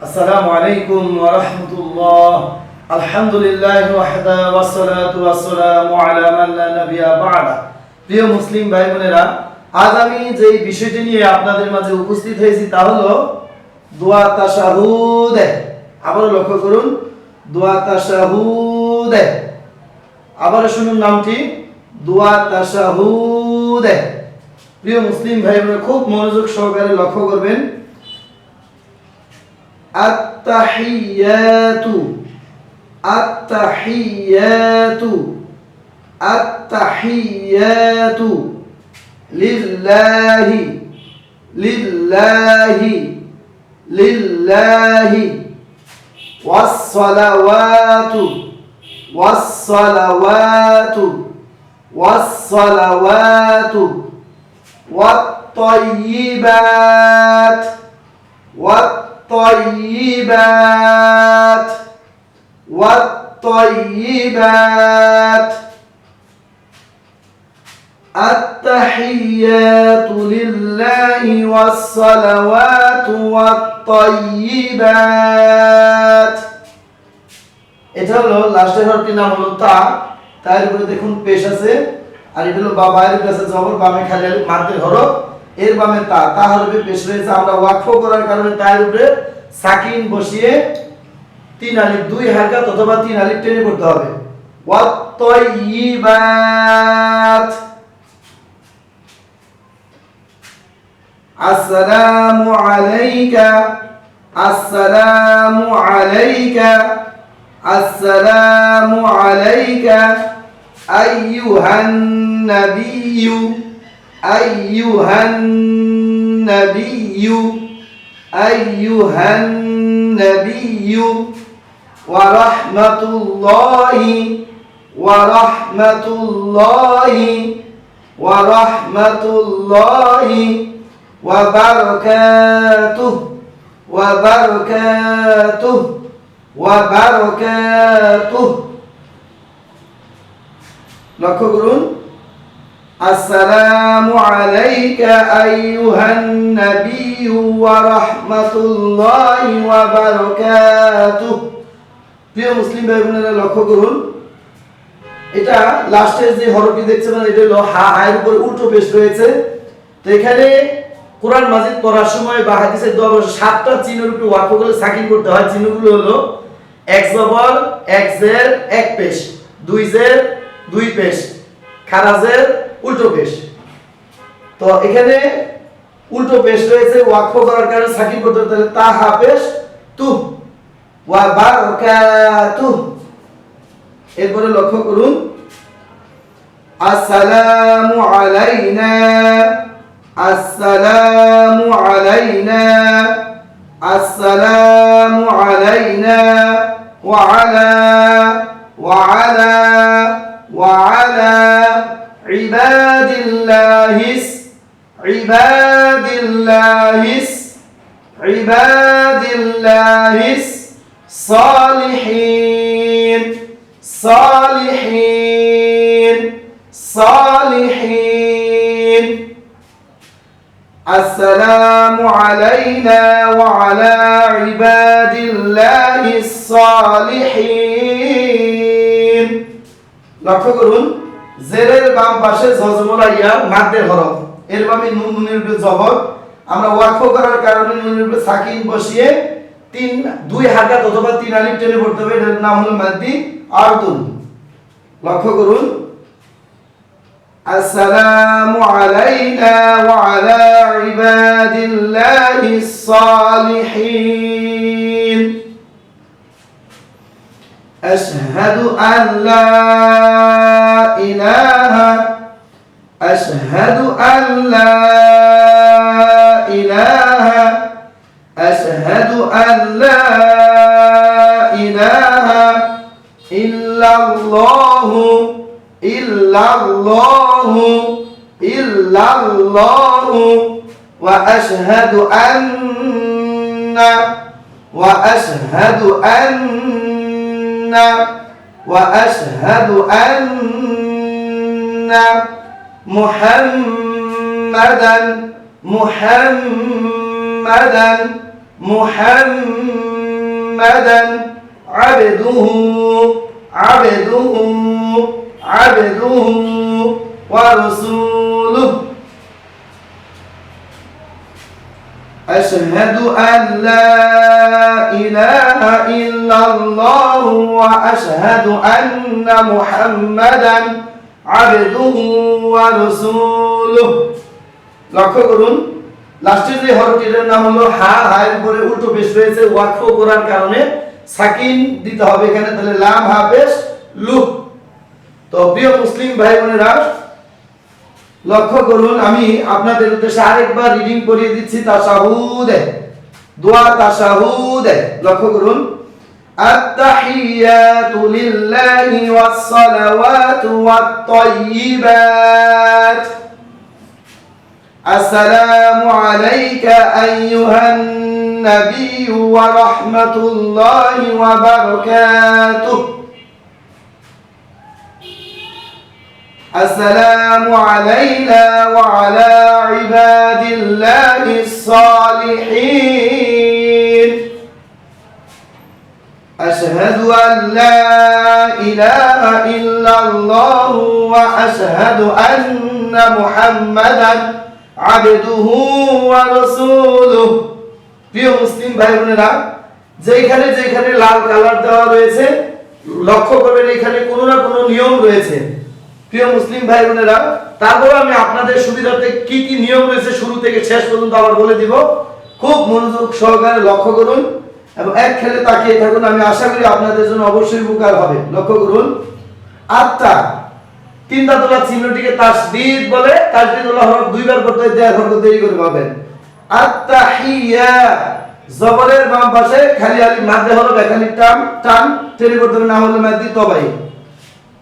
আসসালামু আলাইকুম ওয়া রাহমাতুল্লাহ। আলহামদুলিল্লাহি ওয়াহদা ওয়াসসালাতু ওয়াসসালামু আলা মান লা নাবিয়্যা বা'দা। প্রিয় মুসলিম ভাই বোনেরা, আজ আমি যে বিষয়টি নিয়ে আপনাদের মাঝে উপস্থিত হয়েছি তা হলো দোয়া তাশাহুদ। আবারো লক্ষ্য করুন, দোয়া তাশাহুদ। আবারো শুনুন নামটি, দোয়া তাশাহুদ। প্রিয় মুসলিম ভাই বোনেরা, খুব মনোযোগ সহকারে লক্ষ্য করবেন। আত্তাহিয়াতু আত্তাহিয়াতু আত্তাহিয়াতু লিল্লাহি লিল্লাহি লিল্লাহি ওয়াসসালাওয়াতু ওয়াসসালাওয়াতু ওয়াসসালাওয়াতু ওয়াত-তাইয়্যিবাত والطيبات والطيبات التحيات لله والصلوات والطيبات। এটা হলো লাস্টের হরফটির নাম হলো তা। তার উপরে দেখুন পেশ আছে, আর এটা হলো বায়ের কাছে জবর, বামে খালি মাদ্দের হরফ, এর বামে তা তা হরফে পেশ রয়েছে। আমরা ওয়াকফ করার কারণে তার উপরে সাকিন বসিয়ে তিন আলিফ দুই হারকাত অথবা তিন আলিফ টেনে পড়তে হবে। ওয়াত-তাইয়্যিবাত। আসসালামু আলাইকা আসসালামু আলাইকা আসসালামু আলাইকা আইয়ুহান নাবিয়্যু আইয়ুহান নাবিয়্যু আইয়ুহান নাবিয়্যু ওয়া রাহমাতুল্লাহি ওয়া রাহমাতুল্লাহি ওয়া রাহমাতুল্লাহি ওয়া বারাকাতুহু ওয়া বারাকাতুহু ওয়া বারাকাতুহু। লক্ষ্য করুন, আসসালামু আলাইকা আইয়ুহান নাবিয়্যু ওয়া রাহমাতুল্লাহি ওয়া বারাকাতুহু। প্রিয় মুসলিম ভাই বোনেরা, লক্ষ্য করুন, এটা লাস্টের যে হরফটি দেখছেন এটা হলো হা, এর উপরে উল্টো পেশ রয়েছে। তো এখানে কোরআন মাজিদ পড়ার সময় বা হাদিসের দোয়া বসে সাতটা চিহ্নের উপরে ওয়াকফ করলে সাকিন করতে হয়। চিহ্নগুলো হলো এক জবর, এক জের, এক পেশ, দুই জের, দুই পেশ, খারাজের উল্টো পেশ। তো এখানে উল্টো পেশ রয়েছে, ওয়াকফ করার কারণে সাকিন করতে হবে, তাহলে তা হা পেশ তু ওয়া বারাকাতু। এরপরে লক্ষ্য করুন, আসসালামু আলাইনা আসসালামু আলাইনা আসসালামু আলাইনা ওয়া আলা ওয়া আলা ওয়া আলা ইবাদিল্লাহিস ইবাদিল্লাহিস ইবাদিল্লাহিস সালিহিন সালিহিন সালিহিন। আসসালামু আলাইনা ওয়া আলা ইবাদিল্লাহিস সালিহিন। লক্ষ্য করুন, জেরের বাম পাশে জজমলা ইয়া মাদ্দের হরফ, এর বামে নুন, নুনের উপরে জবর। আমরা ওয়াকফ করার কারণে নুনের উপরে সাকিন বসিয়ে দুই হারকাত অথবা তিন আলিফ টেনে পড়তে হবে। এর নাম হলো মাদ্দি আরদুন। লক্ষ্য করুন, আসসালামু আলাইনা ওয়া আলা ইবাদিল্লাহিস সালিহিন। আশহাদু আন লা ইলাহা আশহাদু আন লা ইলাহা আশহাদু আন লা ইলাহা ইল্লাল্লাহু ইল্লাল্লাহু ইল্লাল্লাহু ওয়া আশহাদু আন্না ওয়া আশহাদু আন্না ওয়া আশহাদু আন্না মুহাম্মাদান মুহাম্মাদান মুহাম্মাদান মুহাম্মাদান আবদুহু আবদুহু আবদুহু ওয়া রাসূলুহু أشهد أن لا إله إلا الله وأشهد أن محمدا عبده ورسوله লক্ষ্য করুন লাস্টের যে হরফটির নাম হলো হা হায়ের উপরে উল্টো পেশ রয়েছে ওয়াকফ করার কারণে সাকিন দিতে হবে এখানে তাহলে লাম হা পেশ লু তো প্রিয় মুসলিম ভাই বোনেরা লক্ষ্য করুন আমি আপনাদের উদ্দেশ্যে আরেকবার রিডিং করিয়ে দিচ্ছি তাশাহুদ দোয়া তাশাহুদ লক্ষ্য করুন আত-তাহিয়াতু লিল্লাহি ওয়াস-সালাওয়াতু ওয়াত-তাইয়্যিবাত আসসালামু আলাইকা আইয়ুহান নাবিয়্যু ওয়া রাহমাতুল্লাহি ওয়া বারাকাতুহু السلام علينا وعلى عباد الله الصالحين أشهد أن لا إله إلا الله وأشهد أن محمدا عبده ورسوله প্রিয় মুসলিম ভাই বোনেরা যেখানে যেখানে লাল কালার দেওয়া রয়েছে লক্ষ্য করবেন এখানে কোনো না কোনো নিয়ম রয়েছে প্রিয় মুসলিম ভাই বোনেরা তারপর আমি আপনাদের সুবিধার্থে কি কি নিয়ম রয়েছে শুরু থেকে শেষ পর্যন্ত আবার বলে দিব খুব মনোযোগ সহকারে লক্ষ্য করুন এবং এক খেলে তাকিয়ে থাকুন আমি আশা করি আপনাদের জন্য অবশ্যই উপকার হবে লক্ষ্য করুন আত্তা তিন দাঁতওয়ালা চিহ্নটিকে তাসদীদ বলে তাসদীদওয়ালা হরফ দুইবার করতে হয় দেয়া হরফ দেরি করে পাবেন আত-তাহিয়া জবরের বাম পাশে খালি আলিফ মাদ্দে হরফ একালিফ টান টেনে করতে হবে না হলে মাদ্দি তবাই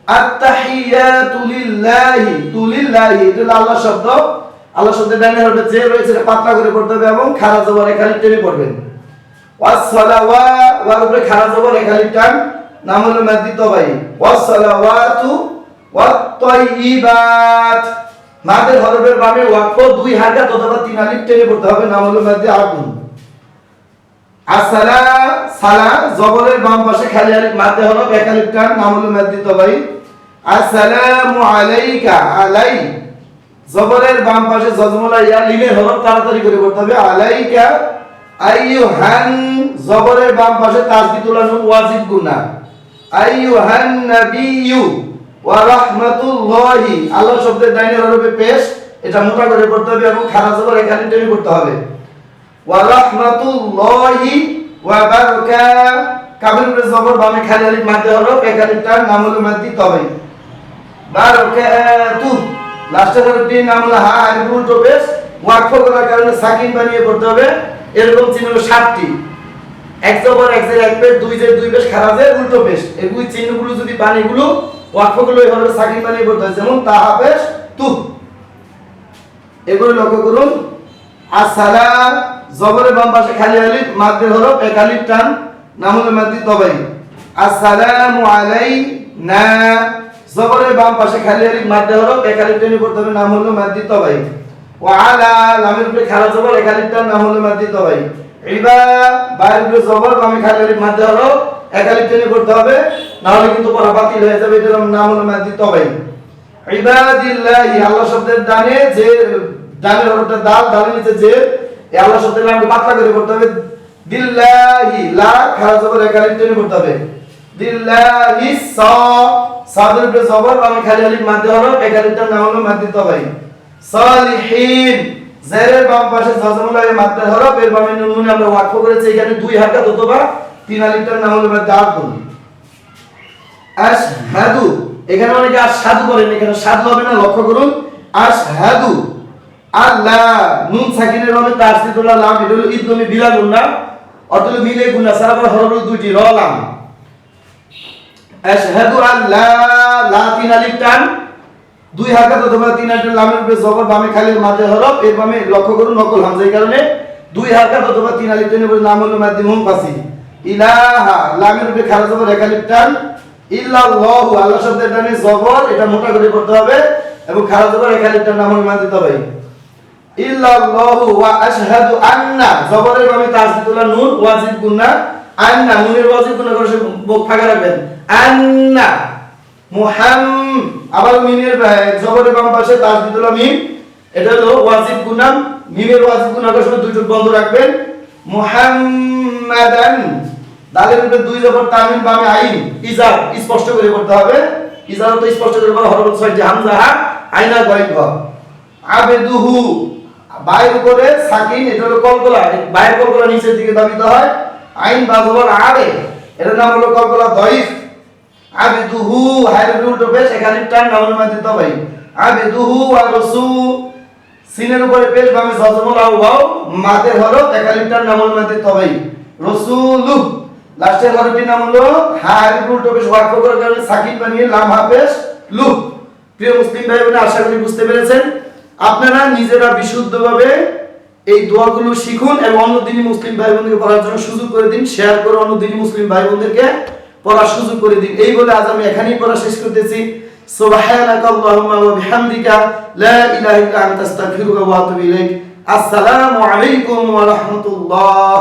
আত-তাহিয়াতু লিল্লাহি তুলিল্লাহি এটা আল্লাহ শব্দ আল্লাহ শব্দের ডানে হরফে যে রয়েছে পাতলা করে পড়তে হবে এবং খাড়া জবর একালিফ টেনে পড়বেন ওয়াস-সালাওয়া ওয়ার উপরে খাড়া জবর একালিফ টান নাম হলো মাদ্দি তবাই ওয়াস-সালাওয়াতু ওয়াত-তাইয়্যিবাত মাদের হরফের বামে ওয়াকফ দুই হারকাত অথবা তিন আলিফ টেনে পড়তে হবে নাম হলো মাদ্দি আকুন আসসালা সালা জবরের বাম পাশে খালি আলিফ মাদ্দে হরফ এক আলিফ টান নাম হলো মাদ্দি তবাই আসসালামু আলাইকা আলাই জবরের বাম পাশে জজমুলা ইয়া লিনের হরফ তাড়াতাড়ি করে পড়তে হবে আলাইকা আইয়ুহান জবরের বাম পাশে তাসদীদুল নুন ওয়াজিব গুনাহ আইয়ুহান নাবিয়্যু ওয়া রাহমাতুল্লাহি আল্লাহ শব্দের ডাইনে হরফে পেশ এটা মোটা করে পড়তে হবে এবং খাড়া জবর এক আলিফ টেনে পড়তে হবে ওয়া রাহমাতুল্লাহি ওয়া বারাকাতুহু কাবের উপরে জবর বামে খালি আলিফ মাদ্দে হরফ এক আলিফ টান নাম হলো মাদ্দি তবাই বারাকাতুহু লাস্টের হরফটি নাম হলো হা আলিফ উল্টো পেশ ওয়াকফ করার কারণে সাকিন বানিয়ে পড়তে হবে এরকম চিহ্ন হলো 7টি এক জবর এক জের এক পেশ দুই জের দুই পেশ খাড়া জের উল্টো পেশ এই চিহ্নগুলো যদি বাণীগুলো ওয়াকফগুলো এইভাবে সাকিন বানিয়ে পড়তে হয় যেমন তাহা পেশ তু এগুলো লক্ষ্য করুন আসসালা জবরের বাম পাশে খালি আলিফ মাদ্দে হরফ এক আলিফ টান নাম হলো মাদ্দি তবাই আসসালামু আলাইনা জবরের বাম পাশে খালি আলিফ মাদ্দে হরফ এক আলিফ টেনে পড়তে হবে নাম হলো মাদ্দি তবাই ওয়া আলা লামের উপরে খাড়া জবর এক আলিফ টান নাম হলো মাদ্দি তবাই ইবা বাইরের উপরে জবর বামে খালি আলিফ মাদ্দে হরফ এক আলিফ টেনে পড়তে হবে না হলে কিন্তু পড়া বাতিল হয়ে যাবে এটার নাম হলো মাদ্দি তবাই ইবাদিল্লাহি আল্লাহ শব্দের ডানে যে ডানের হরফটা দাল দালের নিচে যে এই আল্লাহ শব্দের নামকে পাতলা করে পড়তে হবে দিল্লাহি লা খাড়া জবর এক আলিফ টেনে পড়তে হবে দিল্লাহি সাদের উপরে জবর বামে খালি আলিফ মাদ্দে হরফ এক আলিফটার নাম হলো মাদ্দি তবাই সালিহিন জেরের বাম পাশে জজমুল আলিফ মাদ্দে হরফ এর বামে নুন আমরা ওয়াকফ করেছি এখানে দুই হারকাত অথবা তিন আলিফটার নাম হলো মাদ্দি আকুন আশহাদু এখানে অনেকে আশহাদু বলেন এখানে শাদ হবে না লক্ষ্য করুন আশহাদু আল্লাহ নুন সাকিনের বামে তাসদীদুল লাম এটা হলো ইদগমে বিলা গুনাহ অর্থাৎ মিলে গুনাহ সারাবার হরফ দুইটি র লাম আশহাদু আল্লা লা তিন আলিফ টান দুই হারকাত অথবা তিন আলিফ লামের উপরে জবর বামে খালি মাঝে হরফ এর বামে লক্ষ্য করুন নকল হামজা এই কারণে দুই হারকাত অথবা তিন আলিফ টানের উপরে নাম হলো মাদ্দি মুনফাসিল ইলাহা লামের উপরে খালি জবর এক আলিফ টান ইল্লাল্লাহু আল্লাহ শব্দের ডানে জবর এটা মোটা করে পড়তে হবে এবং খালি জবর এক আলিফ টান নাম হলো মাদ্দি তবাই ইল্লাল্লাহু ওয়া আশহাদু আন্না জবরের বামে তাসদীদুল নুন ওয়াজিব গুনাহ আন্না, নুনের ওয়াজিব গুণ করে মুখ ফাঁকা রাখবেন। আন্না আবার মিমের জবরের বাম পাশে তাসদিদুল মিম, এটা হলো ওয়াজিব গুনাম। মিমের ওয়াজিব গুণ করার সময় দুই চোখ বন্ধ রাখবেন। মুহাম্মাদান, দালের উপরে দুই জবর তামিম, বামে আইন, ইজার স্পষ্ট করে পড়তে হবে। ইজার তো স্পষ্ট করে পড়া, হরফ ছয়টি, হামজা হা, আইনা গয়েন গ। আবেদুহু, বাইর উপরে সাকিন, এটা হলো কলকলা, বাইরের কলকলা নিচের দিকে দাবিত হয়। আইন বা জবর আবে, এটার নাম হলো কলকলা দইফ। আবেদুহু, হায়ের উল্টো পেশ, এখানে টান নামের মধ্যে তবাই। আবেদুহু আর রসু, সিনের উপরে পেশ, বামে জজমুল আও ওয়াও, মাতে হরফ, এখানে টান নামের মধ্যে তবাই। রসুলু, লাস্টের হরফটির নাম হলো হায়ের উল্টো পেশ, ওয়াকফ করার কারণে সাকিন বানিয়ে লাম হা পেশ লু। প্রিয় মুসলিম ভাই বোনেরা, আশা করি বুঝতে পেরেছেন। আপনারা নিজেরা বিশুদ্ধভাবে এই দোয়াগুলো শিখুন এবং অন্য দিনই মুসলিম ভাই বোনদেরকে পড়ার জন্য সুযোগ করে দিন। শেয়ার করে অন্য দিনই মুসলিম ভাই বোনদেরকে পড়ার সুযোগ করে দিন। এই বলে আজ আমি এখানেই পড়া শেষ করতেছি। সুবহানাকা আল্লাহুম্মা ওয়া বিহামদিকা লা ইলাহা ইল্লা আনতা আস্তাগফিরুকা ওয়া আতুবু ইলাইক। আসসালামু আলাইকুম ওয়া রাহমাতুল্লাহ।